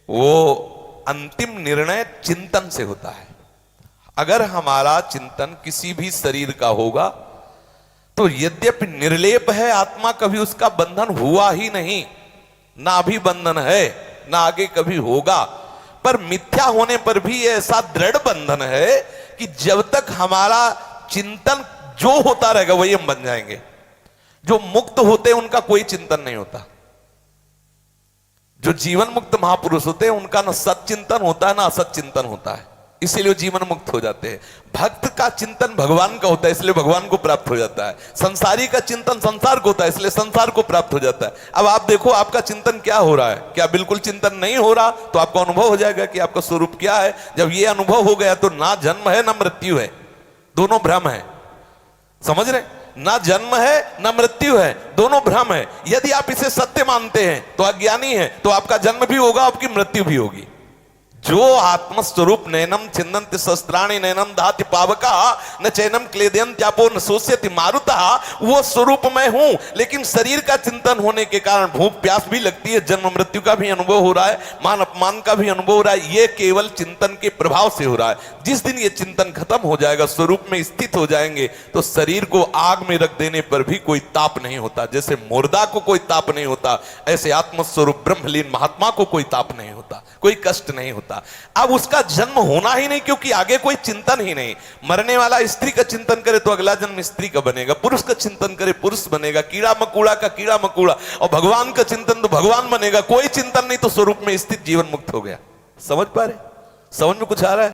वो अंतिम निर्णय चिंतन से होता है। अगर हमारा चिंतन किसी भी शरीर का होगा तो यद्यपि निर्लेप है आत्मा, कभी उसका बंधन हुआ ही नहीं, ना अभी बंधन है ना आगे कभी होगा, पर मिथ्या होने पर भी ऐसा दृढ़ बंधन है कि जब तक हमारा चिंतन जो होता रहेगा वही हम बन जाएंगे। जो मुक्त होते हैं उनका कोई चिंतन नहीं होता। जो जीवन मुक्त महापुरुष होते हैं उनका ना सत चिंतन होता है ना असत चिंतन होता है, इसीलिए वो जीवन मुक्त हो जाते हैं। भक्त का चिंतन भगवान का होता है, इसलिए भगवान को प्राप्त हो जाता है। संसारी का चिंतन संसार को होता है, इसलिए संसार को प्राप्त हो जाता है। अब आप देखो आपका चिंतन क्या हो रहा है। क्या बिल्कुल चिंतन नहीं हो रहा तो आपको अनुभव हो जाएगा कि आपका स्वरूप क्या है। जब ये अनुभव हो गया तो ना जन्म है ना मृत्यु है, दोनों भ्रम है। समझ रहे? ना जन्म है ना मृत्यु है, दोनों भ्रम है। यदि आप इसे सत्य मानते हैं तो अज्ञानी है, तो आपका जन्म भी होगा, आपकी मृत्यु भी होगी। जो आत्मस्वरूप नैनम छिन्दन्ति शस्त्राणि नैनम दहति पावका न चैनम क्लेदयन् त्यापो न शोष्यति मारुता, वो स्वरूप मैं हूं, लेकिन शरीर का चिंतन होने के कारण भूख प्यास भी लगती है, जन्म मृत्यु का भी अनुभव हो रहा है, मान अपमान का भी अनुभव हो रहा है। ये केवल चिंतन के प्रभाव से हो रहा है। जिस दिन ये चिंतन खत्म हो जाएगा, स्वरूप में स्थित हो जाएंगे, तो शरीर को आग में रख देने पर भी कोई ताप नहीं होता। जैसे मुर्दा को कोई ताप नहीं होता, ऐसे आत्मस्वरूप ब्रह्मलीन महात्मा को कोई ताप नहीं होता, कोई कष्ट नहीं होता। अब उसका जन्म होना ही नहीं, क्योंकि आगे कोई चिंतन ही नहीं। मरने वाला स्त्री का चिंतन करे तो अगला जन्म स्त्री का बनेगा, पुरुष का चिंतन करे पुरुष बनेगा, कीड़ा मकोड़ा का कीड़ा मकोड़ा, और भगवान का चिंतन तो भगवान बनेगा। कोई चिंतन नहीं तो स्वरूप में स्थित जीवन मुक्त हो गया। समझ पा रहे? समझ में कुछ आ रहा है?